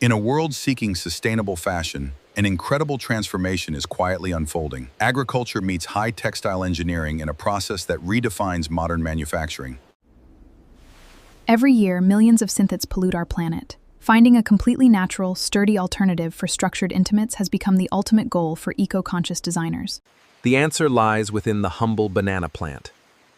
In a world seeking sustainable fashion, an incredible transformation is quietly unfolding. Agriculture meets high textile engineering in a process that redefines modern manufacturing. Every year, millions of synthets pollute our planet. Finding a completely natural, sturdy alternative for structured intimates has become the ultimate goal for eco-conscious designers. The answer lies within the humble banana plant.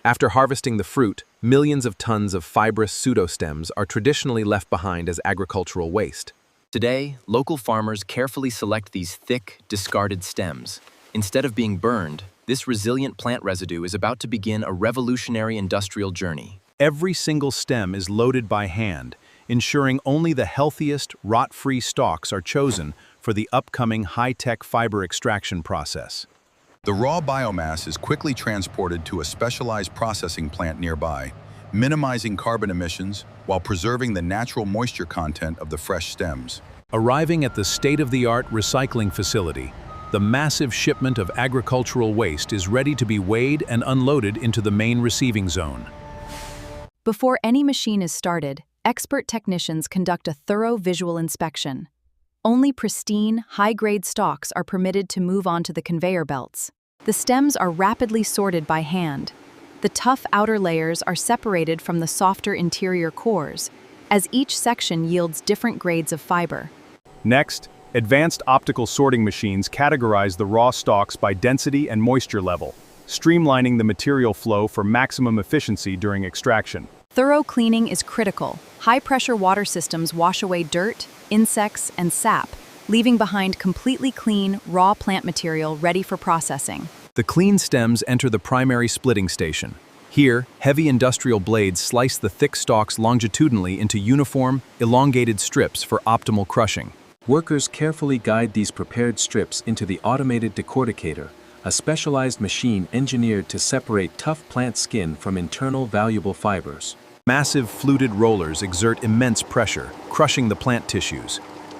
After harvesting the fruit, millions of tons of fibrous pseudostems are traditionally left behind as agricultural waste. Today, local farmers carefully select these thick, discarded stems. Instead of being burned, this resilient plant residue is about to begin a revolutionary industrial journey. Every single stem is loaded by hand, ensuring only the healthiest, rot-free stalks are chosen for the upcoming high-tech fiber extraction process. The raw biomass is quickly transported to a specialized processing plant nearby, minimizing carbon emissions while preserving the natural moisture content of the fresh stems. Arriving at the state-of-the-art recycling facility, the massive shipment of agricultural waste is ready to be weighed and unloaded into the main receiving zone. Before any machine is started, expert technicians conduct a thorough visual inspection. Only pristine, high-grade stalks are permitted to move onto the conveyor belts. The stems are rapidly sorted by hand. The tough outer layers are separated from the softer interior cores, as each section yields different grades of fiber. Next, advanced optical sorting machines categorize the raw stalks by density and moisture level, streamlining the material flow for maximum efficiency during extraction. Thorough cleaning is critical. High-pressure water systems wash away dirt, insects, and sap, leaving behind completely clean, raw plant material ready for processing. The clean stems enter the primary splitting station. Here, heavy industrial blades slice the thick stalks longitudinally into uniform, elongated strips for optimal crushing. Workers carefully guide these prepared strips into the automated decorticator, a specialized machine engineered to separate tough plant skin from internal valuable fibers. Massive fluted rollers exert immense pressure, crushing the plant tissues.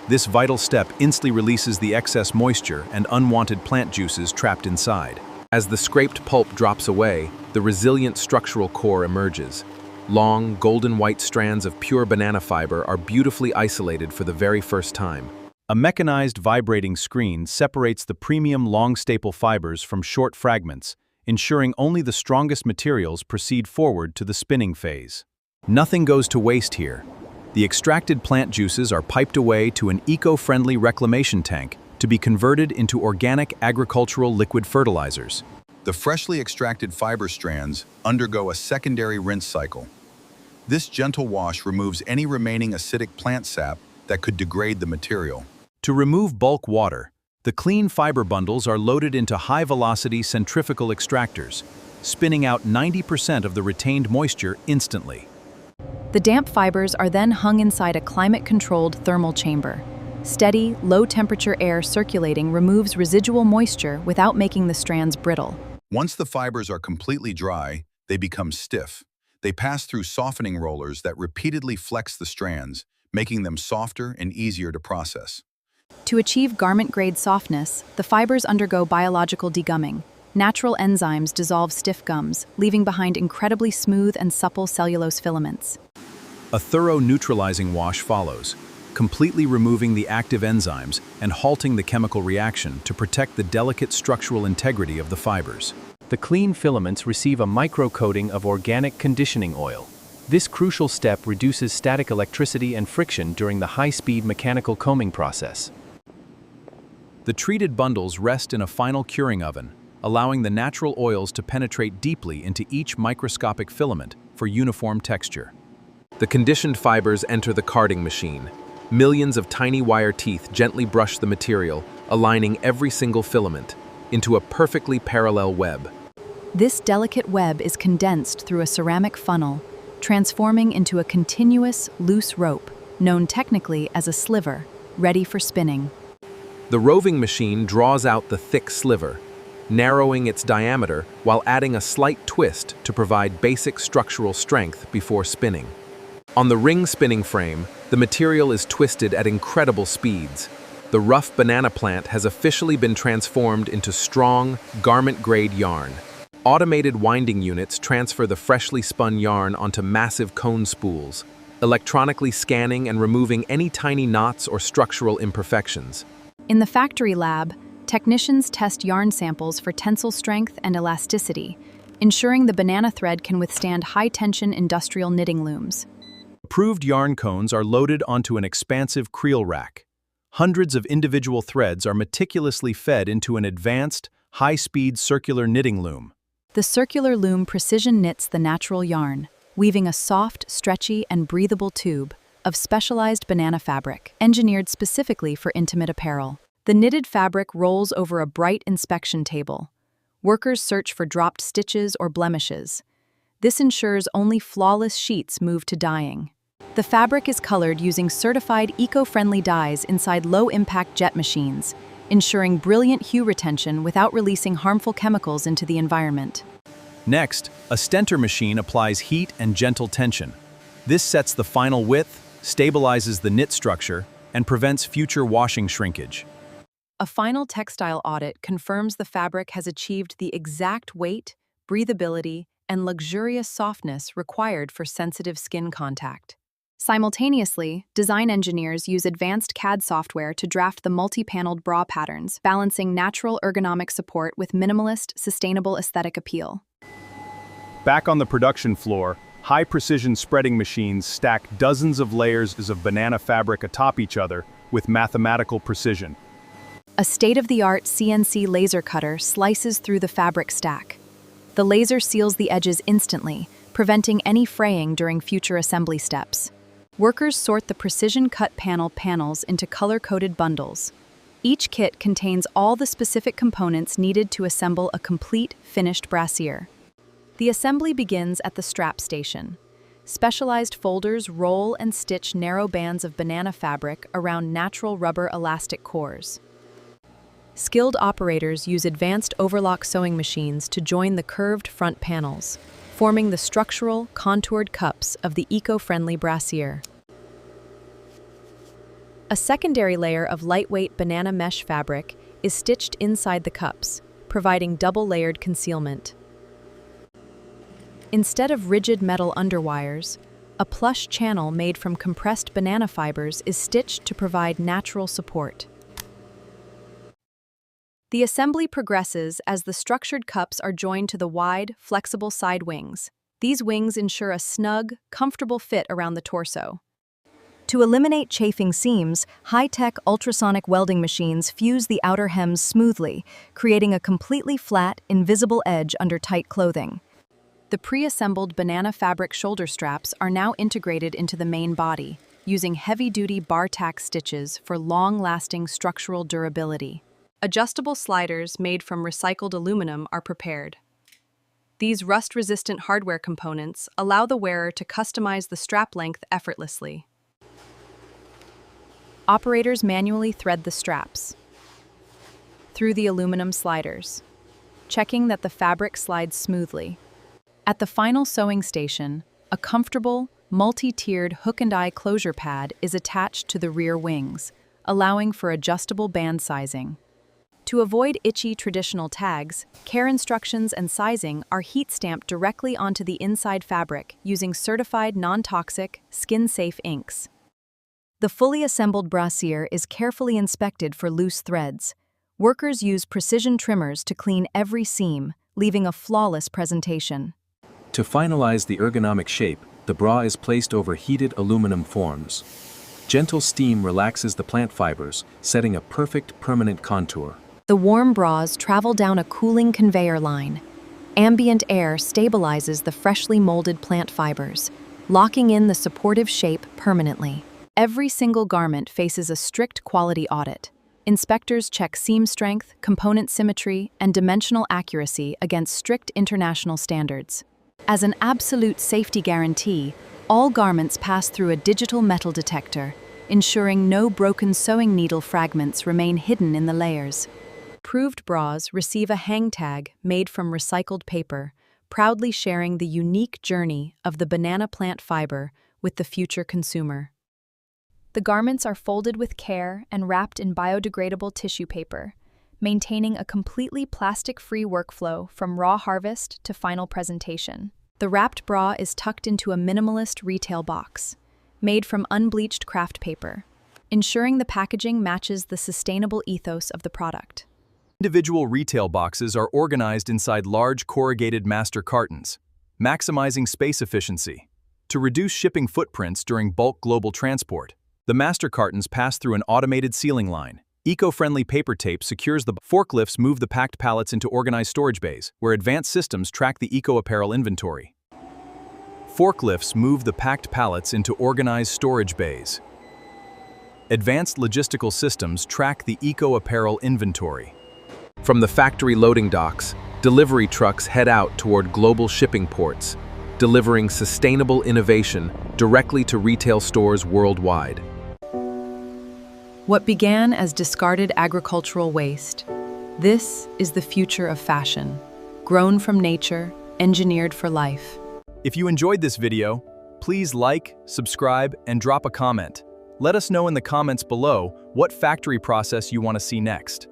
This vital step instantly releases the excess moisture and unwanted plant juices trapped inside. As the scraped pulp drops away, the resilient structural core emerges. Long, golden white strands of pure banana fiber are beautifully isolated for the very first time. A mechanized vibrating screen separates the premium long staple fibers from short fragments, ensuring only the strongest materials proceed forward to the spinning phase. Nothing goes to waste here. The extracted plant juices are piped away to an eco-friendly reclamation tank to be converted into organic agricultural liquid fertilizers. The freshly extracted fiber strands undergo a secondary rinse cycle. This gentle wash removes any remaining acidic plant sap that could degrade the material. To remove bulk water, the clean fiber bundles are loaded into high-velocity centrifugal extractors, spinning out 90% of the retained moisture instantly. The damp fibers are then hung inside a climate-controlled thermal chamber. Steady, low-temperature air circulating removes residual moisture without making the strands brittle. Once the fibers are completely dry, they become stiff. They pass through softening rollers that repeatedly flex the strands, making them softer and easier to process. To achieve garment-grade softness, the fibers undergo biological degumming. Natural enzymes dissolve stiff gums, leaving behind incredibly smooth and supple cellulose filaments. A thorough neutralizing wash follows, completely removing the active enzymes and halting the chemical reaction to protect the delicate structural integrity of the fibers. The clean filaments receive a micro-coating of organic conditioning oil. This crucial step reduces static electricity and friction during the high-speed mechanical combing process. The treated bundles rest in a final curing oven, allowing the natural oils to penetrate deeply into each microscopic filament for uniform texture. The conditioned fibers enter the carding machine. Millions of tiny wire teeth gently brush the material, aligning every single filament into a perfectly parallel web. This delicate web is condensed through a ceramic funnel, transforming into a continuous, loose rope, known technically as a sliver, ready for spinning. The roving machine draws out the thick sliver, narrowing its diameter while adding a slight twist to provide basic structural strength before spinning. On the ring spinning frame, the material is twisted at incredible speeds. The rough banana plant has officially been transformed into strong, garment-grade yarn. Automated winding units transfer the freshly spun yarn onto massive cone spools, electronically scanning and removing any tiny knots or structural imperfections. In the factory lab, technicians test yarn samples for tensile strength and elasticity, ensuring the banana thread can withstand high-tension industrial knitting looms. Approved yarn cones are loaded onto an expansive creel rack. Hundreds of individual threads are meticulously fed into an advanced, high-speed circular knitting loom. The circular loom precision knits the natural yarn, weaving a soft, stretchy, and breathable tube of specialized banana fabric, engineered specifically for intimate apparel. The knitted fabric rolls over a bright inspection table. Workers search for dropped stitches or blemishes. This ensures only flawless sheets move to dyeing. The fabric is colored using certified eco-friendly dyes inside low-impact jet machines, ensuring brilliant hue retention without releasing harmful chemicals into the environment. Next, a stenter machine applies heat and gentle tension. This sets the final width, stabilizes the knit structure, and prevents future washing shrinkage. A final textile audit confirms the fabric has achieved the exact weight, breathability, and luxurious softness required for sensitive skin contact. Simultaneously, design engineers use advanced CAD software to draft the multi-paneled bra patterns, balancing natural ergonomic support with minimalist, sustainable aesthetic appeal. Back on the production floor, high-precision spreading machines stack dozens of layers of banana fabric atop each other with mathematical precision. A state-of-the-art CNC laser cutter slices through the fabric stack. The laser seals the edges instantly, preventing any fraying during future assembly steps. Workers sort the precision-cut panels into color-coded bundles. Each kit contains all the specific components needed to assemble a complete, finished brassiere. The assembly begins at the strap station. Specialized folders roll and stitch narrow bands of banana fabric around natural rubber elastic cores. Skilled operators use advanced overlock sewing machines to join the curved front panels, forming the structural, contoured cups of the eco-friendly brassiere. A secondary layer of lightweight banana mesh fabric is stitched inside the cups, providing double-layered concealment. Instead of rigid metal underwires, a plush channel made from compressed banana fibers is stitched to provide natural support. The assembly progresses as the structured cups are joined to the wide, flexible side wings. These wings ensure a snug, comfortable fit around the torso. To eliminate chafing seams, high-tech ultrasonic welding machines fuse the outer hems smoothly, creating a completely flat, invisible edge under tight clothing. The pre-assembled banana fabric shoulder straps are now integrated into the main body, using heavy-duty bar-tack stitches for long-lasting structural durability. Adjustable sliders made from recycled aluminum are prepared. These rust-resistant hardware components allow the wearer to customize the strap length effortlessly. Operators manually thread the straps through the aluminum sliders, checking that the fabric slides smoothly. At the final sewing station, a comfortable, multi-tiered hook-and-eye closure pad is attached to the rear wings, allowing for adjustable band sizing. To avoid itchy traditional tags, care instructions and sizing are heat-stamped directly onto the inside fabric using certified non-toxic, skin-safe inks. The fully assembled brassiere is carefully inspected for loose threads. Workers use precision trimmers to clean every seam, leaving a flawless presentation. To finalize the ergonomic shape, the bra is placed over heated aluminum forms. Gentle steam relaxes the plant fibers, setting a perfect permanent contour. The warm bras travel down a cooling conveyor line. Ambient air stabilizes the freshly molded plant fibers, locking in the supportive shape permanently. Every single garment faces a strict quality audit. Inspectors check seam strength, component symmetry, and dimensional accuracy against strict international standards. As an absolute safety guarantee, all garments pass through a digital metal detector, ensuring no broken sewing needle fragments remain hidden in the layers. Approved bras receive a hang tag made from recycled paper, proudly sharing the unique journey of the banana plant fiber with the future consumer. The garments are folded with care and wrapped in biodegradable tissue paper, maintaining a completely plastic-free workflow from raw harvest to final presentation. The wrapped bra is tucked into a minimalist retail box, made from unbleached craft paper, ensuring the packaging matches the sustainable ethos of the product. Individual retail boxes are organized inside large corrugated master cartons, maximizing space efficiency. To reduce shipping footprints during bulk global transport, the master cartons pass through an automated sealing line. Eco-friendly paper tape secures the forklifts move the packed pallets into organized storage bays, where advanced systems track the eco-apparel inventory. Forklifts move the packed pallets into organized storage bays. Advanced logistical systems track the eco-apparel inventory. From the factory loading docks, delivery trucks head out toward global shipping ports, delivering sustainable innovation directly to retail stores worldwide. What began as discarded agricultural waste, this is the future of fashion, grown from nature, engineered for life. If you enjoyed this video, please like, subscribe, and drop a comment. Let us know in the comments below what factory process you want to see next.